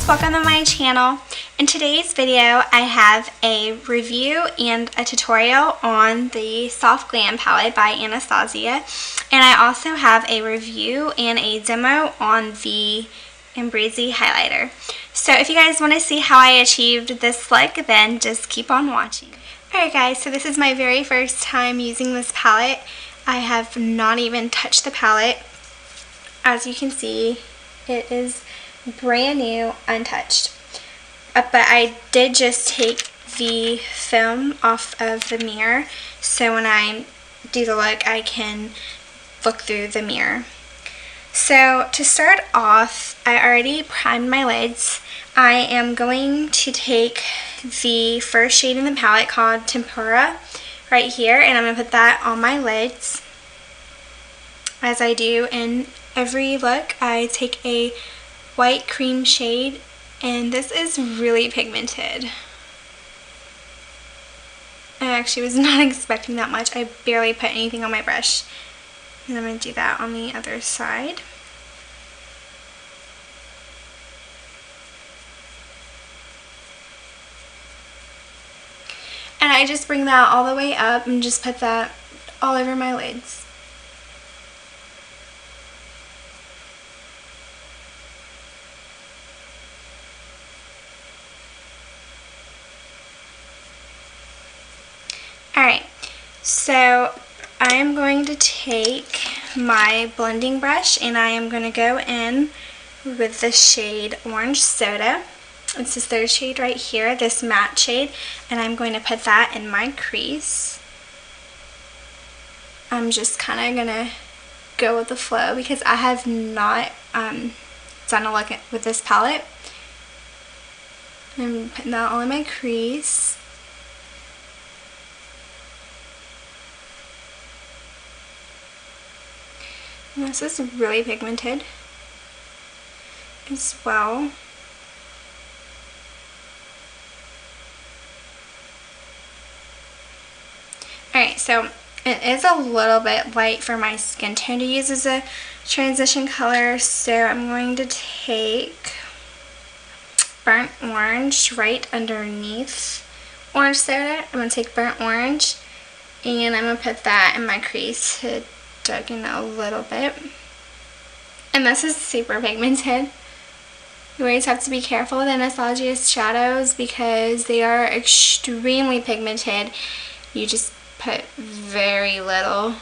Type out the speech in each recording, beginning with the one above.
welcome to my channel. In today's video I have a review and a tutorial on the Soft Glam palette by Anastasia, and I also have a review and a demo on the Amrezy highlighter. So if you guys want to see how I achieved this look, then just keep on watching. Alright guys, so this is my very first time using this palette. I have not even touched the palette. As you can see, it is brand new, untouched. But I did just take the film off of the mirror, so when I do the look I can look through the mirror. So to start off, I already primed my lids. I am going to take the first shade in the palette called Tempura right here, and I'm going to put that on my lids. As I do in every look, I take a white cream shade, and this is really pigmented. I actually was not expecting that much. I barely put anything on my brush. And I'm going to do that on the other side. And I just bring that all the way up and just put that all over my lids. Alright, so I am going to take my blending brush and I am going to go in with the shade Orange Soda. It's this third shade right here, this matte shade, and I'm going to put that in my crease. I'm just kind of going to go with the flow because I have not done a look with this palette. I'm putting that all in my crease. And this is really pigmented as well. Alright, so it is a little bit light for my skin tone to use as a transition color, so I'm going to take Burnt Orange right underneath Orange Soda. I'm going to take Burnt Orange and I'm going to put that in my crease to darken a little bit. And this is super pigmented. You always have to be careful with Anastasia's shadows because they are extremely pigmented. You just put very little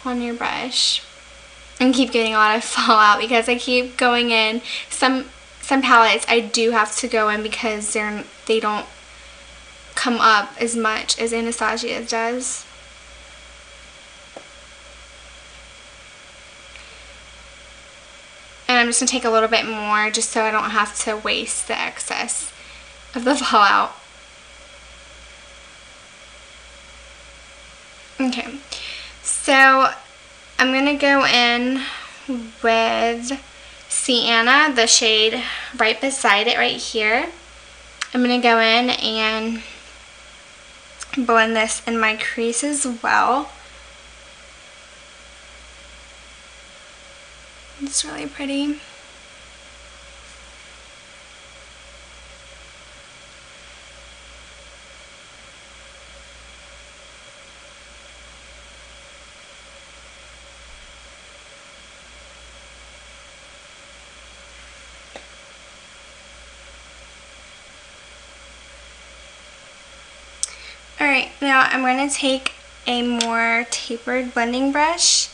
on your brush and keep getting a lot of fallout because I keep going in. Some palettes I do have to go in because they don't come up as much as Anastasia's does. And I'm just going to take a little bit more just so I don't have to waste the excess of the fallout. Okay, so I'm going to go in with Sienna, the shade right beside it right here. I'm going to go in and blend this in my crease as well. It's really pretty. Alright, now I'm going to take a more tapered blending brush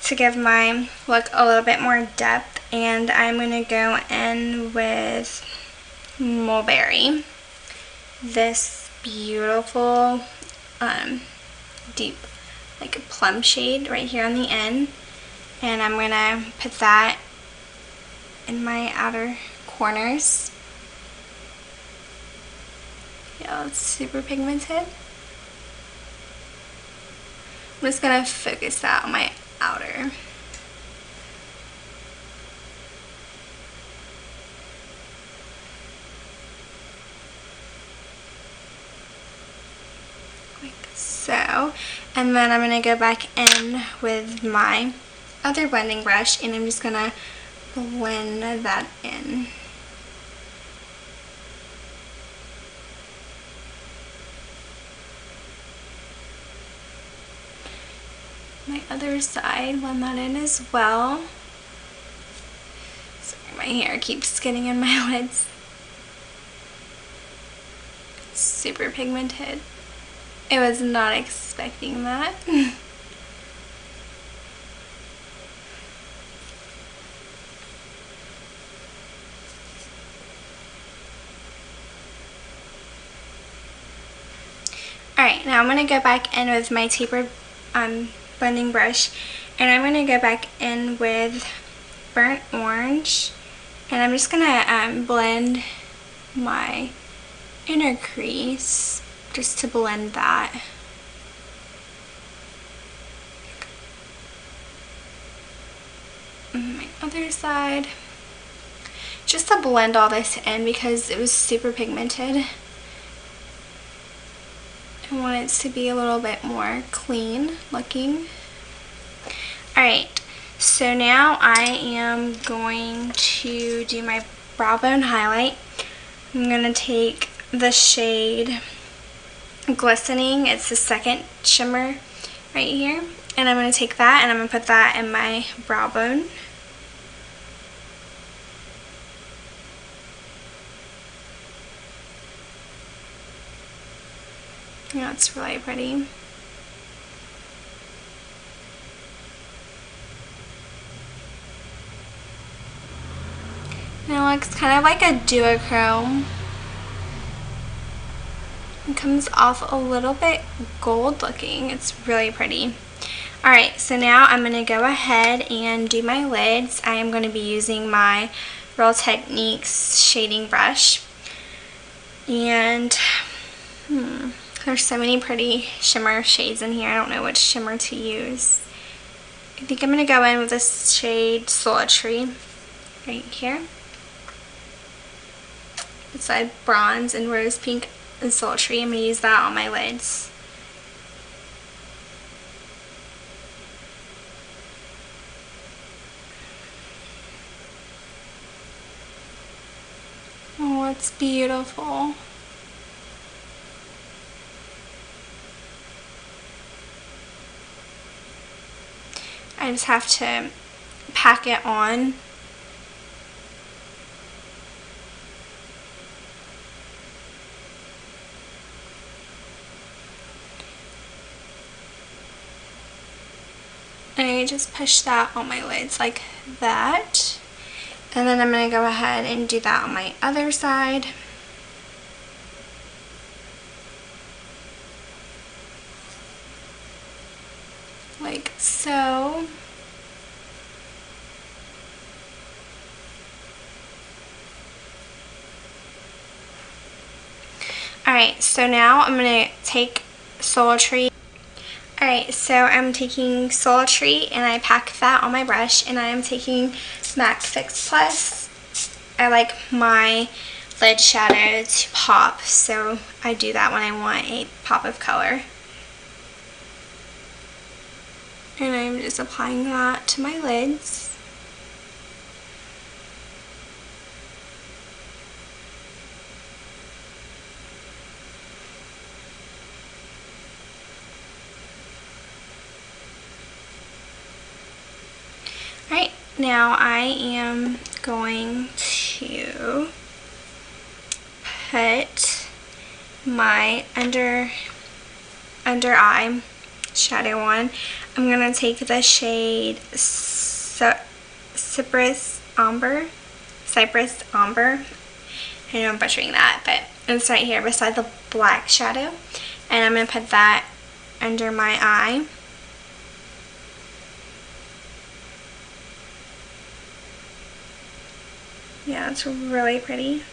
to give my look a little bit more depth, and I'm going to go in with Mulberry, this beautiful deep like plum shade right here on the end, and I'm going to put that in my outer corners. Yeah, it's super pigmented. I'm just going to focus that on my outer. Like so. And then I'm going to go back in with my other blending brush and I'm just going to blend that in. My other side, blend that in as well. Sorry, my hair keeps getting in my lids. It's super pigmented. I was not expecting that. Alright, now I'm going to go back in with my tapered blending brush, and I'm going to go back in with burnt orange, and I'm just going to blend my inner crease just to blend that. And my other side, just to blend all this in because it was super pigmented. I want it to be a little bit more clean looking. Alright, so now I am going to do my brow bone highlight. I'm going to take the shade Glistening. It's the second shimmer right here. And I'm going to take that and I'm going to put that in my brow bone. Yeah, it's really pretty. And it looks kind of like a duochrome. It comes off a little bit gold looking. It's really pretty. Alright, so now I'm going to go ahead and do my lids. I am going to be using my Real Techniques shading brush. And there's so many pretty shimmer shades in here. I don't know which shimmer to use. I think I'm going to go in with this shade Sultry right here. It's like bronze and rose pink and sultry. I'm going to use that on my lids. Oh, it's beautiful. I just have to pack it on. And I just push that on my lids like that. And then I'm going to go ahead and do that on my other side. Like so. Alright, so now I'm going to take Sultry. Alright, so I'm taking Sultry and I pack that on my brush, and I am taking MAC Fix Plus. I like my lid shadow to pop, so I do that when I want a pop of color. And I'm just applying that to my lids. Alright, now I am going to put my under eye shadow on. I'm going to take the shade Cypress Amber. I know I'm butchering that, but it's right here beside the black shadow. And I'm going to put that under my eye. Yeah, it's really pretty.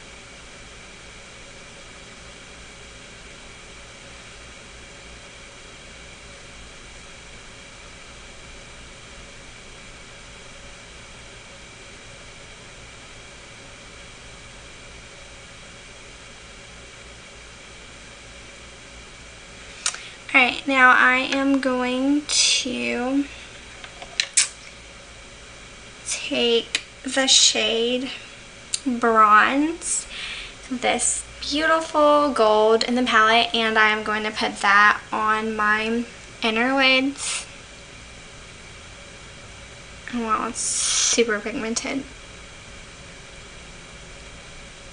Alright, now I am going to take the shade Bronze, this beautiful gold in the palette, and I am going to put that on my inner lids. Wow, it's super pigmented.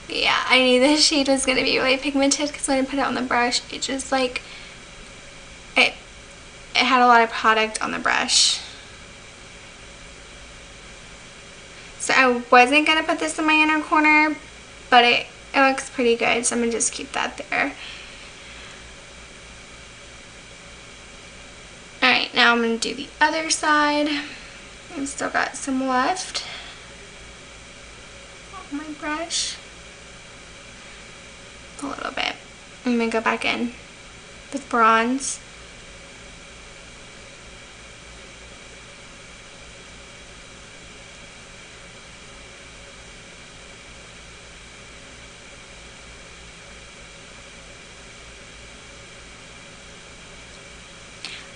Yeah, I knew this shade was going to be really pigmented because when I put it on the brush, it just like, it had a lot of product on the brush. So I wasn't going to put this in my inner corner, but it looks pretty good, so I'm going to just keep that there. Alright, now I'm going to do the other side. I've still got some left on my brush. A little bit. I'm going to go back in with bronze.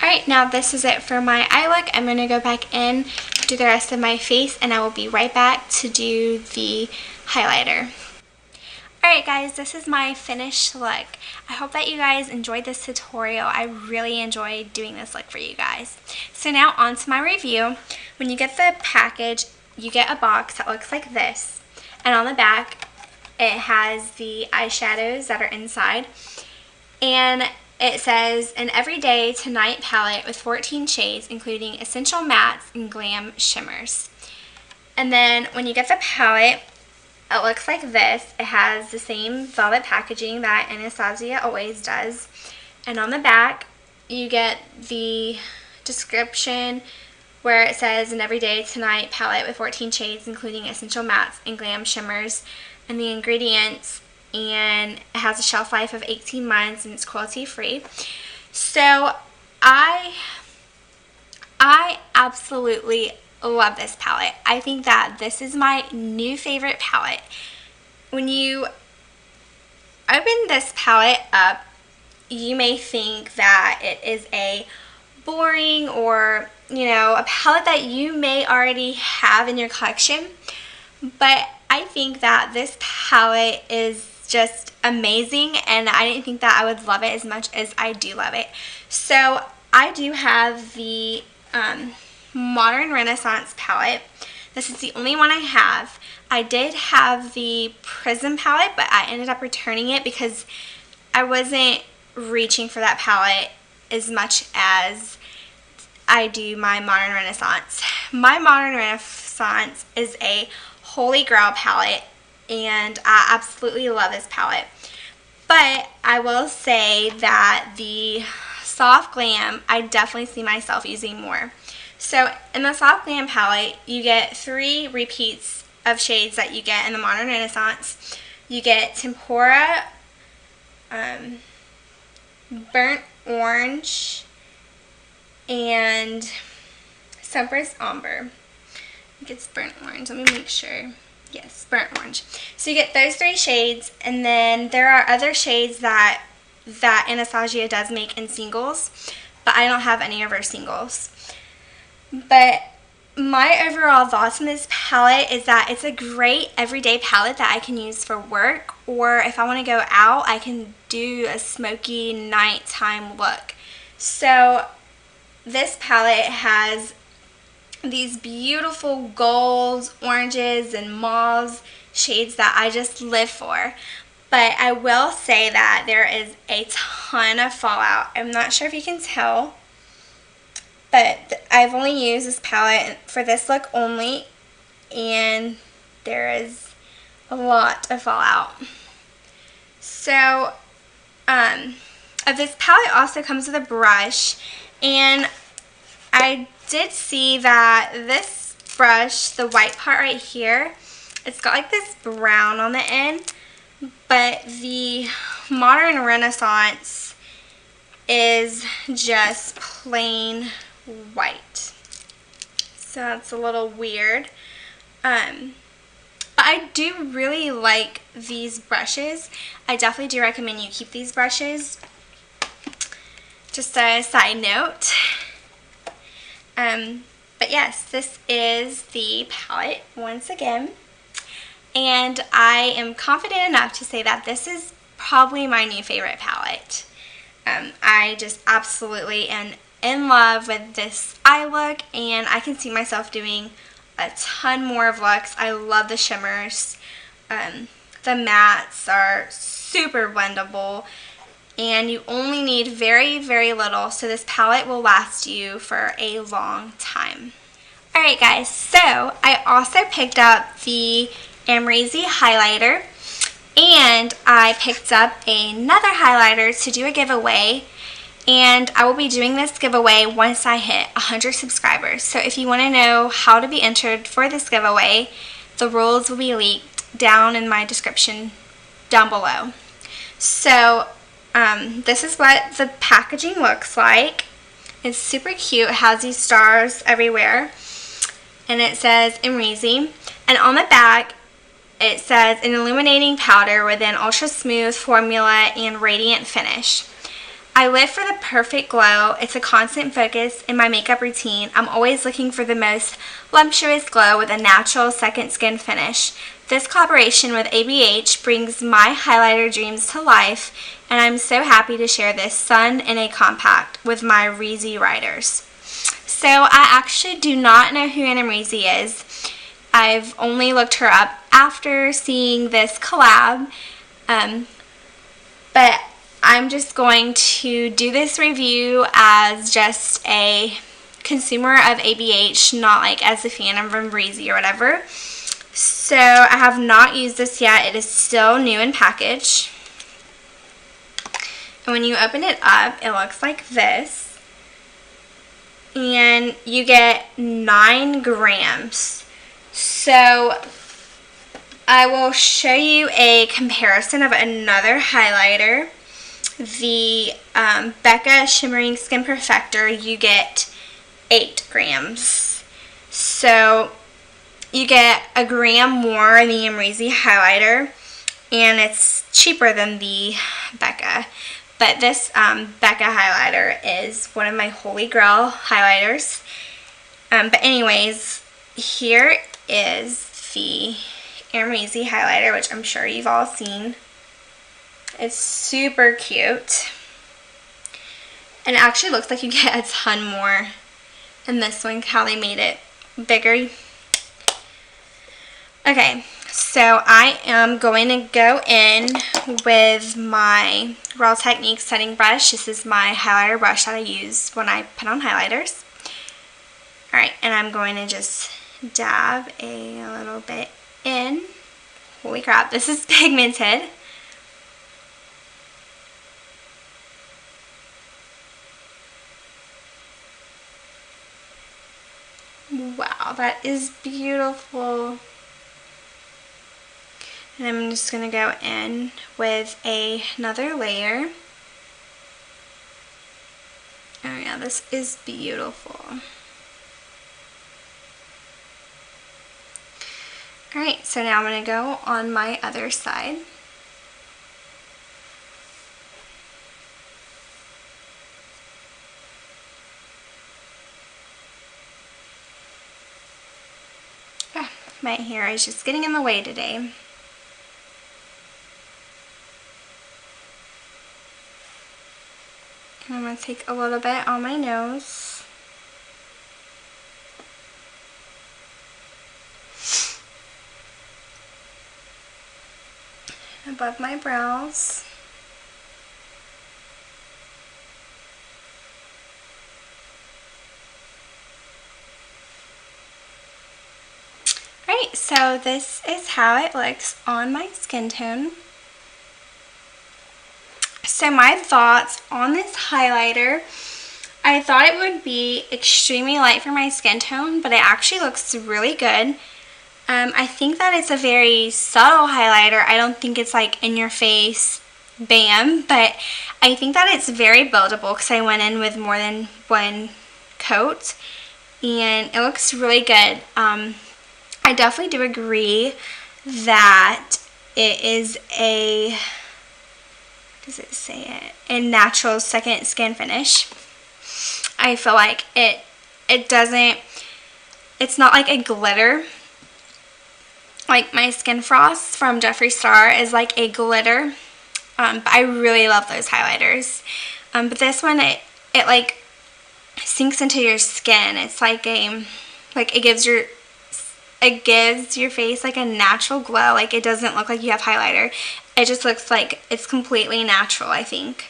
Alright, now this is it for my eye look. I'm going to go back in, do the rest of my face, and I will be right back to do the highlighter. Alright guys, this is my finished look. I hope that you guys enjoyed this tutorial. I really enjoyed doing this look for you guys. So now on to my review. When you get the package, you get a box that looks like this. And on the back, it has the eyeshadows that are inside. And it says, an everyday to night palette with 14 shades, including essential mattes and glam shimmers. And then when you get the palette, it looks like this. It has the same velvet packaging that Anastasia always does. And on the back, you get the description where it says an everyday to night palette with 14 shades, including essential mattes and glam shimmers, and the ingredients. And it has a shelf life of 18 months and it's cruelty free. So I absolutely love this palette. I think that this is my new favorite palette. When you open this palette up, you may think that it is a boring or, you know, a palette that you may already have in your collection. But I think that this palette is just amazing, and I didn't think that I would love it as much as I do love it. So I do have the Modern Renaissance palette. This is the only one I have. I did have the Prism palette, but I ended up returning it because I wasn't reaching for that palette as much as I do my Modern Renaissance. My Modern Renaissance is a holy grail palette, and I absolutely love this palette. But I will say that the Soft Glam, I definitely see myself using more. So in the Soft Glam palette, you get 3 repeats of shades that you get in the Modern Renaissance. You get Tempera, Burnt Orange, and Cypress Amber. I think it's Burnt Orange. Let me make sure. Yes, Burnt Orange. So you get those 3 shades, and then there are other shades that Anastasia does make in singles, but I don't have any of her singles. But my overall thoughts on this palette is that it's a great everyday palette that I can use for work, or if I want to go out, I can do a smoky nighttime look. So this palette has these beautiful golds, oranges, and mauves shades that I just live for. But I will say that there is a ton of fallout. I'm not sure if you can tell, but I've only used this palette for this look only, and there is a lot of fallout. So this palette also comes with a brush, and I did see that this brush, the white part right here, it's got like this brown on the end, but the Modern Renaissance is just plain white. So that's a little weird. But I do really like these brushes. I definitely do recommend you keep these brushes. Just a side note. But But yes, this is the palette once again. And I am confident enough to say that this is probably my new favorite palette. I just absolutely am in love with this eye look, and I can see myself doing a ton more of looks. I love the shimmers. The mattes are super blendable, and you only need very, very little, so this palette will last you for a long time. Alright guys, so I also picked up the Amrezy highlighter, and I picked up another highlighter to do a giveaway, and I will be doing this giveaway once I hit 100 subscribers. So if you want to know how to be entered for this giveaway, the rules will be linked down in my description down below. So this is what the packaging looks like. It's super cute. It has these stars everywhere, and it says Amrezy, and on the back it says an illuminating powder with an ultra smooth formula and radiant finish. I live for the perfect glow. It's a constant focus in my makeup routine. I'm always looking for the most luxurious glow with a natural second skin finish. This collaboration with ABH brings my highlighter dreams to life, and I'm so happy to share this sun in a compact with my Reezy riders. So I actually do not know who Amrezy is. I've only looked her up after seeing this collab, but I'm just going to do this review as just a consumer of ABH, not like as a fan of Amrezy or whatever. So I have not used this yet. It is still new in package. And when you open it up, it looks like this. And you get 9 grams. So I will show you a comparison of another highlighter. The Becca Shimmering Skin Perfector, you get 8 grams. So you get a gram more in the Amrezy highlighter, and it's cheaper than the Becca. But this Becca highlighter is one of my holy grail highlighters. But anyways, here is the Amrezy highlighter, which I'm sure you've all seen. It's super cute. And it actually looks like you get a ton more in this one. Kylie made it bigger. Okay, so I am going to go in with my Raw Techniques setting brush. This is my highlighter brush that I use when I put on highlighters. Alright, and I'm going to just dab a little bit in. Holy crap, this is pigmented. Wow, that is beautiful. And I'm just going to go in with another layer. Oh yeah, this is beautiful. Alright, so now I'm going to go on my other side. My hair is just getting in the way today. And I'm going to take a little bit on my nose. Above my brows. Alright, so this is how it looks on my skin tone. So my thoughts on this highlighter, I thought it would be extremely light for my skin tone, but it actually looks really good. I think that it's a very subtle highlighter. I don't think it's like in your face, bam, but I think that it's very buildable because I went in with more than one coat, and it looks really good. I definitely do agree that it is a, does it say it? A natural second skin finish. I feel like it doesn't it's not like a glitter. Like my Skin Frost from Jeffree Star is like a glitter. But I really love those highlighters. But this one, it like sinks into your skin. It's like it gives your face like a natural glow. Like it doesn't look like you have highlighter. It just looks like it's completely natural, I think.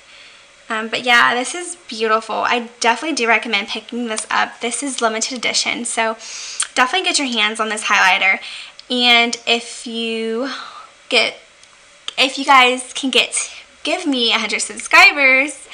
But yeah, this is beautiful. I definitely do recommend picking this up. This is limited edition, so definitely get your hands on this highlighter. And if you guys can give me 100 subscribers,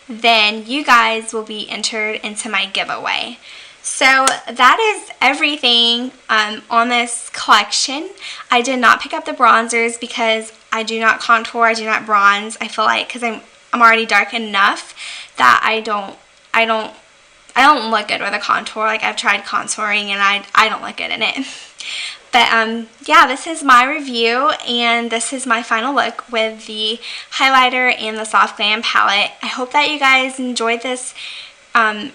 then you guys will be entered into my giveaway. So that is everything on this collection. I did not pick up the bronzers because I do not contour, I do not bronze. I feel like because I'm already dark enough that I don't look good with a contour. Like I've tried contouring and I don't look good in it. But yeah, this is my review, and this is my final look with the highlighter and the Soft Glam palette. I hope that you guys enjoyed this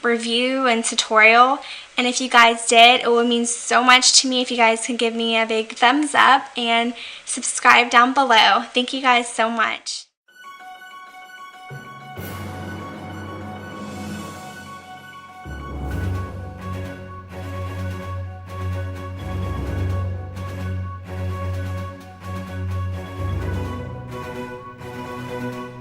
review and tutorial, and if you guys did, it would mean so much to me if you guys could give me a big thumbs up and subscribe down below. Thank you guys so much.